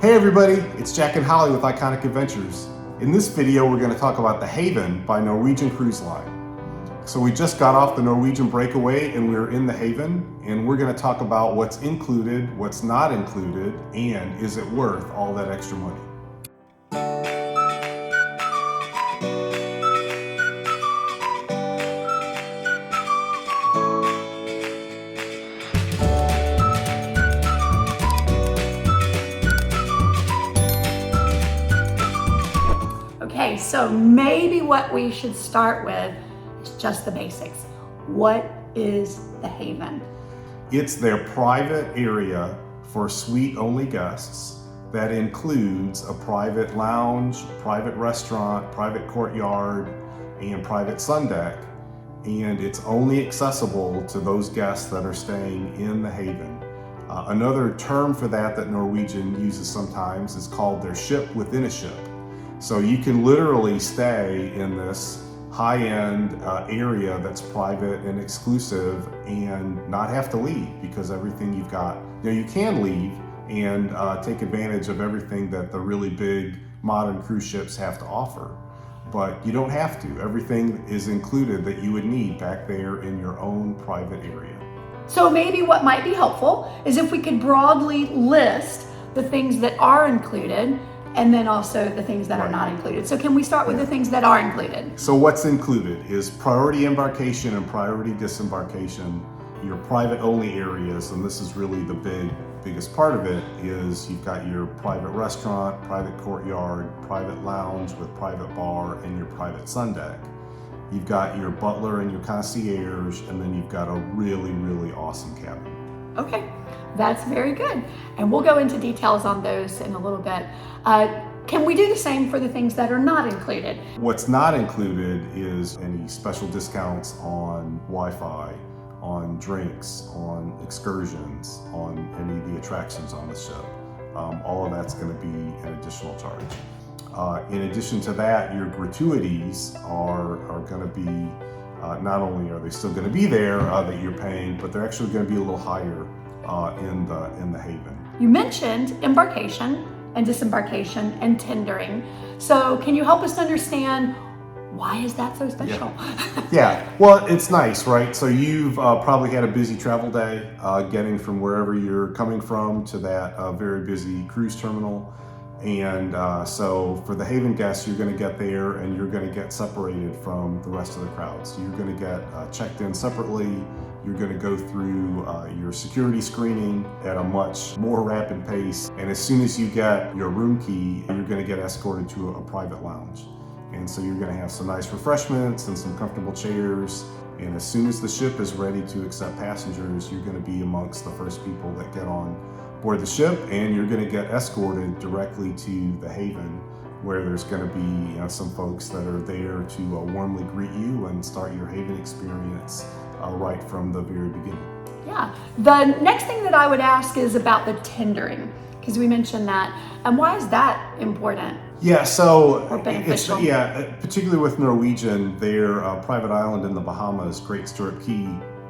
Hey everybody, it's Jac and Holly with Iconic Adventures. In this video, we're going to talk about the Haven by Norwegian Cruise Line. So we just got off the Norwegian breakaway and we're in the Haven, and we're going to talk about what's included, what's not included, and is it worth all that extra money. Okay, so maybe what we should start with is just the basics. What is the Haven? It's their private area for suite-only guests that includes a private lounge, private restaurant, private courtyard, and private sundeck. And it's only accessible to those guests that are staying in the Haven. Another term for that Norwegian uses sometimes is called their ship within a ship. So you can literally stay in this high-end area that's private and exclusive and not have to leave, because everything you've got, you can leave and take advantage of everything that the really big modern cruise ships have to offer. But you don't have to. Everything is included that you would need back there in your own private area. So maybe what might be helpful is if we could broadly list the things that are included and then also the things that are not included. So can we start with the things that are included? So what's included is priority embarkation and priority disembarkation, your private only areas, and this is really the biggest part of it, is you've got your private restaurant, private courtyard, private lounge with private bar, and your private sundeck. You've got your butler and your concierge, and then you've got a really, really awesome cabin. Okay, that's very good. And we'll go into details on those in a little bit. Can we do the same for the things that are not included? What's not included is any special discounts on Wi-Fi, on drinks, on excursions, on any of the attractions on the ship. All of that's going to be an additional charge. In addition to that, your gratuities are going to be, not only are they still going to be there that you're paying, but they're actually going to be a little higher in the Haven. You mentioned embarkation and disembarkation and tendering. So can you help us understand why is that so special? Yeah, well, it's nice, right? So you've probably had a busy travel day getting from wherever you're coming from to that very busy cruise terminal. And so for the Haven guests, you're going to get there and you're going to get separated from the rest of the crowd. So you're going to get checked in separately. You're going to go through your security screening at a much more rapid pace. And as soon as you get your room key, you're going to get escorted to a private lounge. And so you're going to have some nice refreshments and some comfortable chairs. And as soon as the ship is ready to accept passengers, you're going to be amongst the first people that get on board the ship, and you're going to get escorted directly to the Haven, where there's going to be some folks that are there to warmly greet you and start your Haven experience right from the very beginning. Yeah. The next thing that I would ask is about the tendering, because we mentioned that. And why is that important? Yeah, so particularly with Norwegian, their private island in the Bahamas, Great Stirrup Key,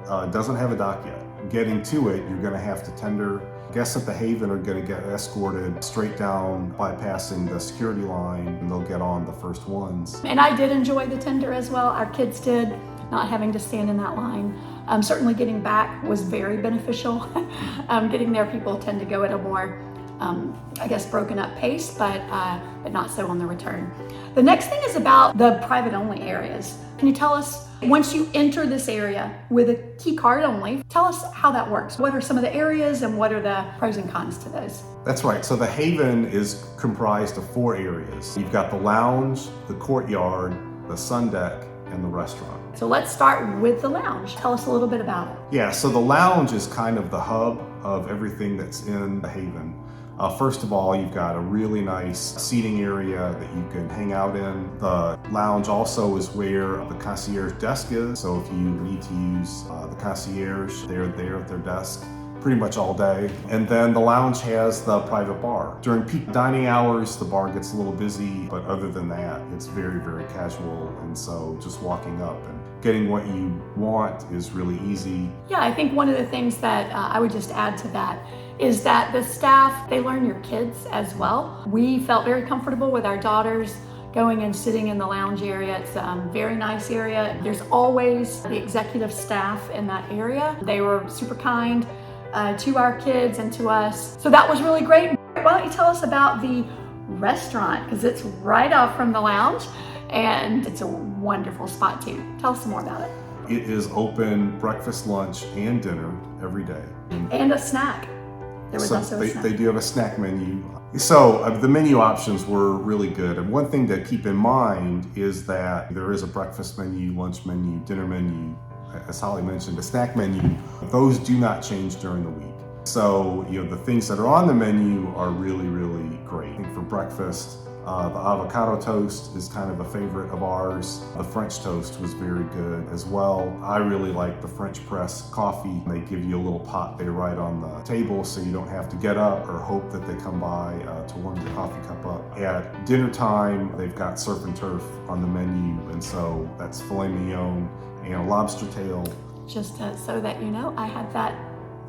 doesn't have a dock yet. Getting to it, you're going to have to tender. Guests at the Haven are going to get escorted straight down, bypassing the security line, and they'll get on the first ones. And I did enjoy the tender as well. Our kids did, not having to stand in that line. Certainly getting back was very beneficial. Getting there, people tend to go at a more, broken up pace, but not so on the return. The next thing is about the private only areas. Can you tell us, once you enter this area with a key card only, tell us how that works. What are some of the areas and what are the pros and cons to those? That's right. So the Haven is comprised of 4 areas. You've got the lounge, the courtyard, the sundeck, and the restaurant. So let's start with the lounge. Tell us a little bit about it. Yeah, so the lounge is kind of the hub of everything that's in the Haven. First of all, you've got a really nice seating area that you can hang out in. The lounge also is where the concierge desk is. So if you need to use the concierge, they're there at their desk pretty much all day. And then the lounge has the private bar. During peak dining hours, the bar gets a little busy, but other than that, it's very, very casual. And so just walking up and getting what you want is really easy. Yeah, I think one of the things that I would just add to that is that the staff, they learn your kids as well. We felt very comfortable with our daughters going and sitting in the lounge area. It's a very nice area. There's always the executive staff in that area. They were super kind to our kids and to us. So that was really great. Why don't you tell us about the restaurant? Because it's right off from the lounge and it's a wonderful spot too. Tell us some more about it. It is open breakfast, lunch, and dinner every day. And a snack. There was also a snack. They do have a snack menu. So the menu options were really good. And one thing to keep in mind is that there is a breakfast menu, lunch menu, dinner menu, as Holly mentioned, a snack menu. Those do not change during the week. So, the things that are on the menu are really, really great. I think for breakfast, the avocado toast is kind of a favorite of ours. The French toast was very good as well. I really like the French press coffee. They give you a little pot there right on the table so you don't have to get up or hope that they come by to warm your coffee cup up. At dinner time, they've got surf and turf on the menu, and so that's filet mignon and a lobster tail. Just so that you know, I had that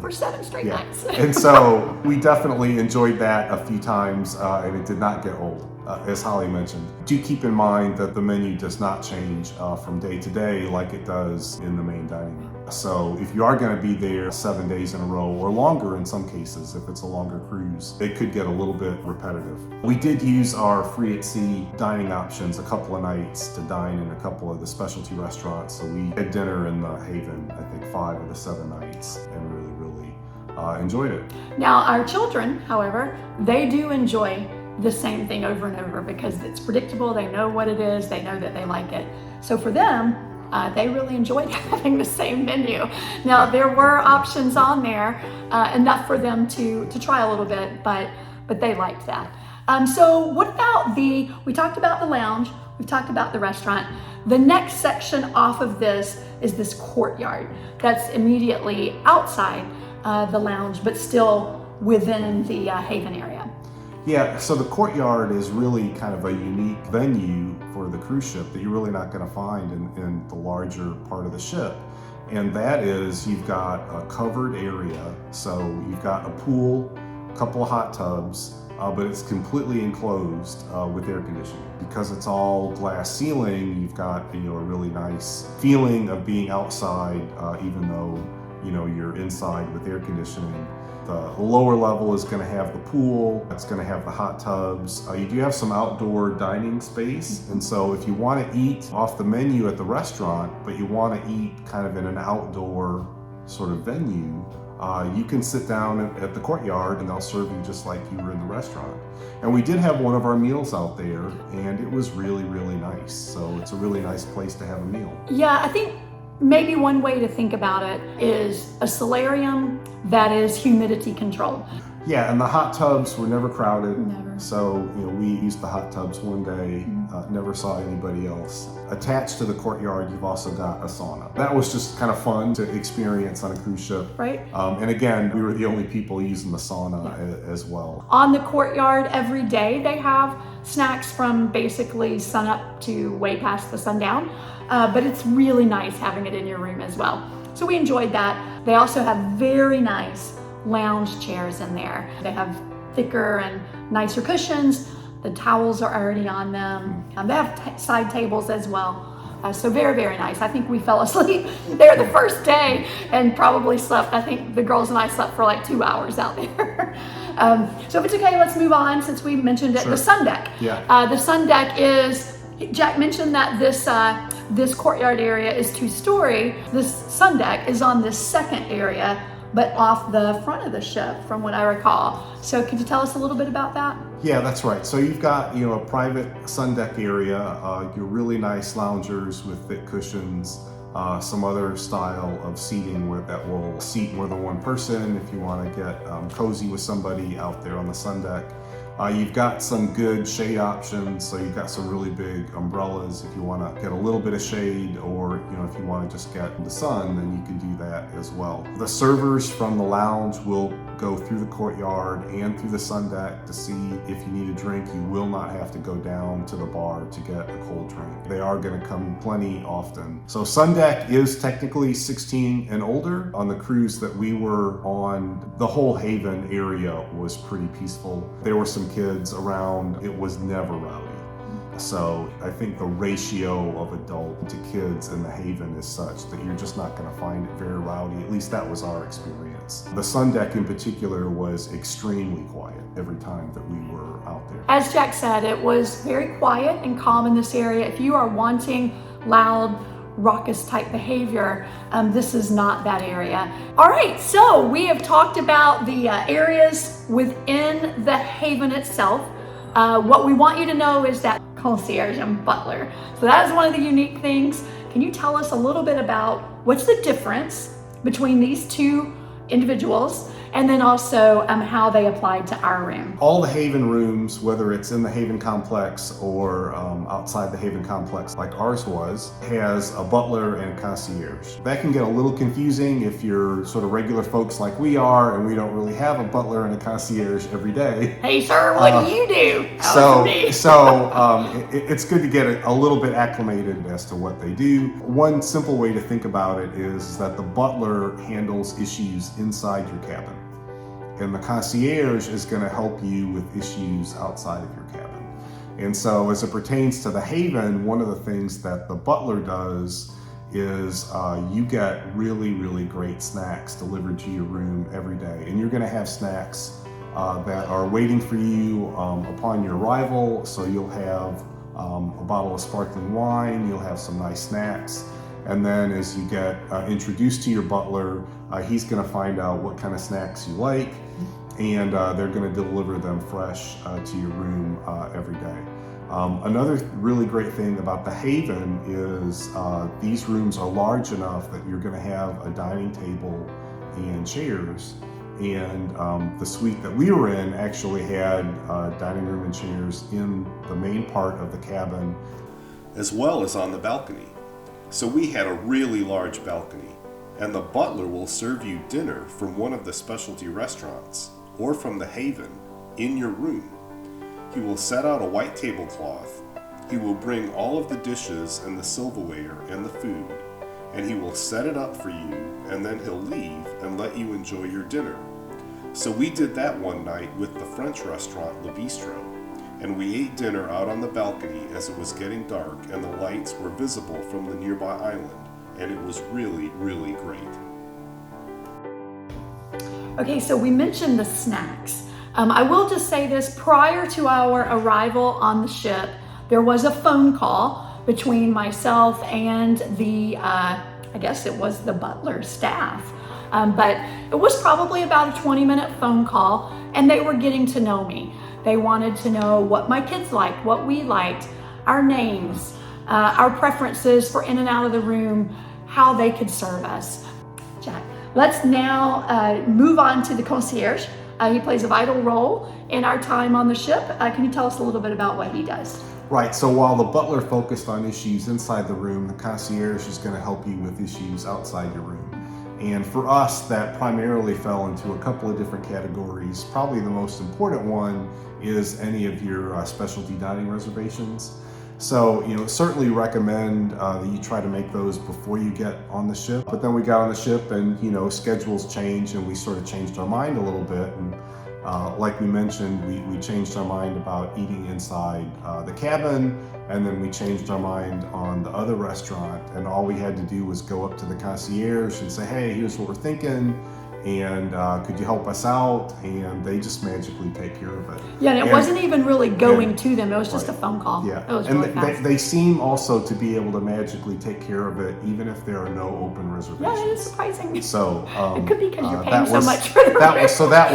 for 7 straight nights. And so we definitely enjoyed that a few times, and it did not get old. As Holly mentioned, do keep in mind that the menu does not change from day to day like it does in the main dining room. So if you are going to be there 7 days in a row or longer in some cases, if it's a longer cruise, it could get a little bit repetitive. We did use our free at sea dining options a couple of nights to dine in a couple of the specialty restaurants. So we had dinner in the Haven, I think 5 of the 7 nights, and really enjoyed it. Now our children, however, they do enjoy the same thing over and over because it's predictable. They know what it is. They know that they like it. So for them, they really enjoyed having the same menu. Now there were options on there, enough for them to try a little bit, but they liked that. So what about we talked about the lounge, we've talked about the restaurant. The next section off of this is this courtyard that's immediately outside the lounge, but still within the Haven area. Yeah, so the courtyard is really kind of a unique venue for the cruise ship that you're really not going to find in the larger part of the ship. And that is, you've got a covered area, so you've got a pool, a couple of hot tubs, but it's completely enclosed with air conditioning. Because it's all glass ceiling, you've got a really nice feeling of being outside, even though you're inside with air conditioning. The lower level is going to have the pool, it's going to have the hot tubs. You do have some outdoor dining space, and so if you want to eat off the menu at the restaurant, but you want to eat kind of in an outdoor sort of venue, you can sit down at the courtyard and they'll serve you just like you were in the restaurant. And we did have one of our meals out there, and it was really, really nice. So it's a really nice place to have a meal. Yeah, I think maybe one way to think about it is a solarium that is humidity controlled. Yeah, and the hot tubs were never crowded. Never. So, we used the hot tubs one day, never saw anybody else. Attached to the courtyard, you've also got a sauna. That was just kind of fun to experience on a cruise ship. Right. And again, we were the only people using the sauna as well. On the courtyard every day, they have snacks from basically sun up to way past the sundown. But it's really nice having it in your room as well. So we enjoyed that. They also have very nice lounge chairs in there. They have thicker and nicer cushions. The towels are already on them. They have side tables as well. So very, very nice. I think we fell asleep there the first day and probably slept. I think the girls and I slept for like 2 hours out there. So if it's okay, let's move on since we mentioned it. Sure. The sun deck. Yeah. The sun deck is, Jack mentioned that this courtyard area is 2-story. This sun deck is on this second area, but off the front of the ship, from what I recall. So could you tell us a little bit about that? Yeah, that's right. So you've got, a private sun deck area, your really nice loungers with thick cushions, some other style of seating that will seat more than one person if you want to get cozy with somebody out there on the sun deck. You've got some good shade options, so you've got some really big umbrellas if you want to get a little bit of shade, or if you want to just get the sun, then you can do that as well. The servers from the lounge will go through the courtyard and through the sun deck to see if you need a drink. You will not have to go down to the bar to get a cold drink. They are going to come plenty often. So sun deck is technically 16 and older. On the cruise that we were on, the whole Haven area was pretty peaceful. There were some kids around. It was never rowdy. So I think the ratio of adult to kids in the Haven is such that you're just not going to find it very rowdy. At least that was our experience. The sun deck in particular was extremely quiet every time that we were out there. As Jack said, it was very quiet and calm in this area. If you are wanting loud, raucous type behavior, this is not that area. All right, so we have talked about the areas within the Haven itself. What we want you to know is that concierge and butler. So that is one of the unique things. Can you tell us a little bit about what's the difference between these two individuals, and then also how they applied to our room? All the Haven rooms, whether it's in the Haven complex or outside the Haven complex like ours was, has a butler and a concierge. That can get a little confusing if you're sort of regular folks like we are and we don't really have a butler and a concierge every day. Hey sir, what do you do? It's good to get a little bit acclimated as to what they do. One simple way to think about it is that the butler handles issues inside your cabin, and the concierge is going to help you with issues outside of your cabin. And so as it pertains to the Haven, one of the things that the butler does is you get really, really great snacks delivered to your room every day. And you're going to have snacks that are waiting for you upon your arrival. So you'll have a bottle of sparkling wine, you'll have some nice snacks. And then as you get introduced to your butler, he's going to find out what kind of snacks you like, and they're going to deliver them fresh to your room every day. Another really great thing about the Haven is these rooms are large enough that you're going to have a dining table and chairs. And the suite that we were in actually had dining room and chairs in the main part of the cabin, as well as on the balcony. So we had a really large balcony, and the butler will serve you dinner from one of the specialty restaurants or from the Haven in your room. He will set out a white tablecloth. He will bring all of the dishes and the silverware and the food, and he will set it up for you, and then he'll leave and let you enjoy your dinner. So we did that one night with the French restaurant Le Bistro, and we ate dinner out on the balcony as it was getting dark and the lights were visible from the nearby island, and it was really, really great. Okay, so we mentioned the snacks. I will just say this, prior to our arrival on the ship, there was a phone call between myself and the, I guess it was the butler staff. But it was probably about a 20-minute phone call, and they were getting to know me. They wanted to know what my kids liked, what we liked, our names, our preferences for in and out of the room, how they could serve us. Jack, let's now move on to the concierge. He plays a vital role in our time on the ship. Can you tell us a little bit about what he does? Right, so while the butler focused on issues inside the room, the concierge is going to help you with issues outside your room. And for us, that primarily fell into a couple of different categories. Probably the most important one is any of your specialty dining reservations. So, certainly recommend that you try to make those before you get on the ship. But then we got on the ship and, schedules changed, and we sort of changed our mind a little bit. And like we mentioned, we changed our mind about eating inside the cabin, and then we changed our mind on the other restaurant, and all we had to do was go up to the concierge and say, hey, here's what we're thinking, and could you help us out? And they just magically take care of it. Yeah, and it wasn't even really going to them, it was just a phone call. Yeah, it was and really fast. They seem also to be able to magically take care of it even if there are no open reservations. Yeah, it is surprising. So it could be because you're paying so much for the room. So that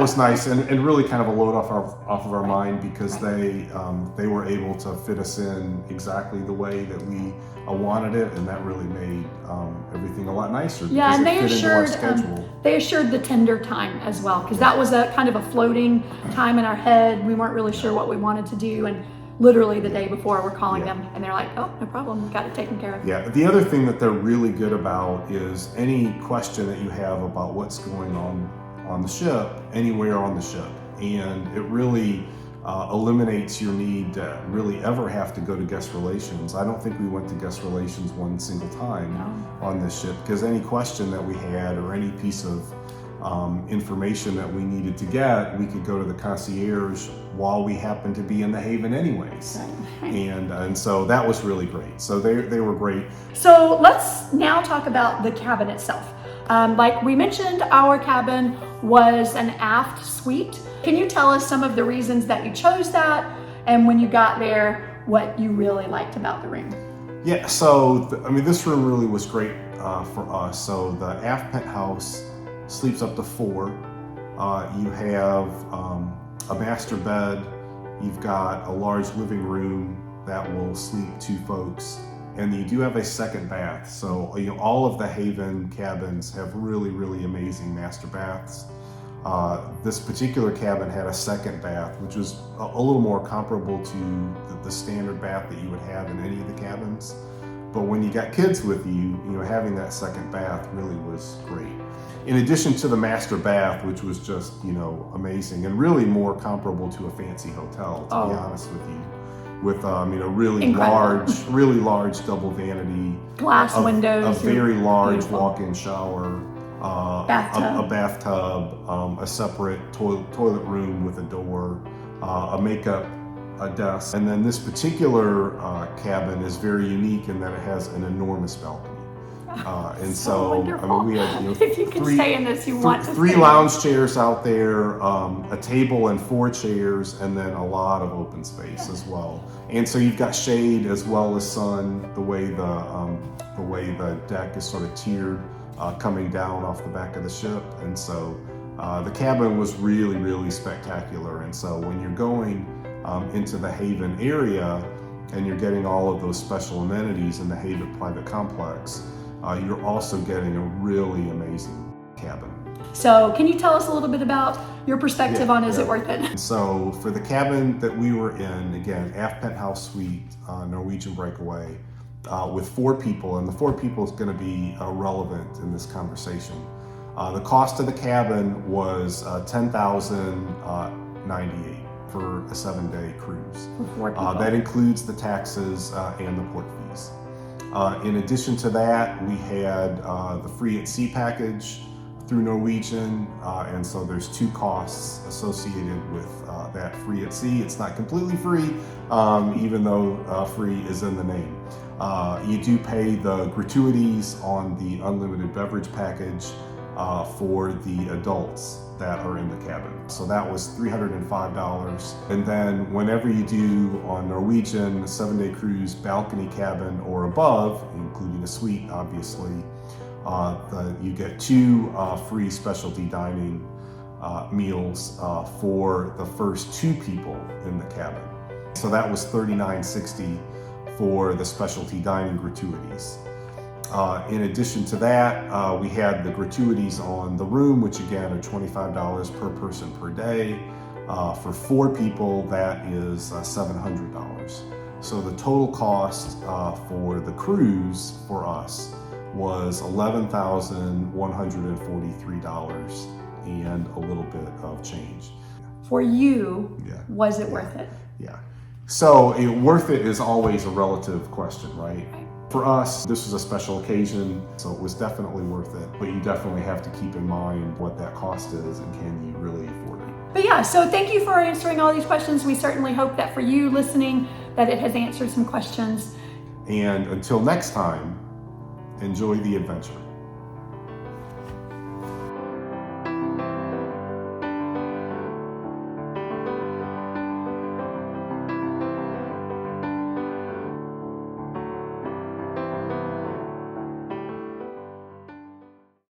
was nice, and really kind of a load off of our mind, because they were able to fit us in exactly the way that we wanted it, and that really made everything a lot nicer. Yeah, and Schedule. they assured the tender time as well, because that was a kind of a floating time in our head. We weren't really sure what we wanted to do, and literally the day before we're calling them and they're like, oh, no problem, we got it taken care of. Yeah, the other thing that they're really good about is any question that you have about what's going on the ship, anywhere on the ship. And it really eliminates your need to really ever have to go to guest relations. I don't think we went to guest relations one single time on this ship, because any question that we had or any piece of information that we needed to get, we could go to the concierge while we happened to be in the Haven anyways. Right. And so that was really great. So they were great. So let's now talk about the cabin itself. Like we mentioned, our cabin was an aft suite. Can you tell us some of the reasons that you chose that, and when you got there, what you really liked about the room? Yeah, so this room really was great for us. So the aft penthouse sleeps up to 4. You have a master bed. You've got a large living room that will sleep 2 folks. And you do have a second bath. So all of the Haven cabins have really, really amazing master baths. This particular cabin had a second bath, which was a little more comparable to the standard bath that you would have in any of the cabins. But when you got kids with you, having that second bath really was great. In addition to the master bath, which was just, amazing and really more comparable to a fancy hotel, to be honest with you. With really large double vanity, glass windows, a very large beautiful walk-in shower, bathtub. a bathtub, a separate toilet room with a door, a makeup desk. And then this particular cabin is very unique in that it has an enormous balcony. And so we had if you can stay in this, you want to 3 lounge chairs out there, a table and 4 chairs, and then a lot of open space as well. And so you've got shade as well as sun. The way the deck is sort of tiered, coming down off the back of the ship, and so the cabin was really, really spectacular. And so when you're going into the Haven area and you're getting all of those special amenities in the Haven private complex, you're also getting a really amazing cabin. So can you tell us a little bit about your perspective on is it worth it? So for the cabin that we were in, again, aft penthouse suite, Norwegian breakaway, with 4 people, and the 4 people is going to be relevant in this conversation. The cost of the cabin was $10,098 for a 7-day cruise. For 4 people. That includes the taxes and the port fees. In addition to that, we had the free at sea package through Norwegian, and so there's 2 costs associated with that free at sea. It's not completely free, even though free is in the name. You do pay the gratuities on the unlimited beverage package for the adults that are in the cabin. So that was $305. And then whenever you do on Norwegian, a 7-day cruise, balcony cabin or above, including a suite, obviously, you get 2 free specialty dining meals for the first 2 people in the cabin. So that was $39.60 for the specialty dining gratuities. In addition to that, we had the gratuities on the room, which again are $25 per person per day. For 4 people, that is $700. So the total cost for the cruise for us was $11,143 and a little bit of change. For you, was it worth it? Yeah. So worth it is always a relative question, right? For us, this was a special occasion, so it was definitely worth it. But you definitely have to keep in mind what that cost is and can you really afford it. But yeah, so thank you for answering all these questions. We certainly hope that for you listening, that it has answered some questions. And until next time, enjoy the adventure.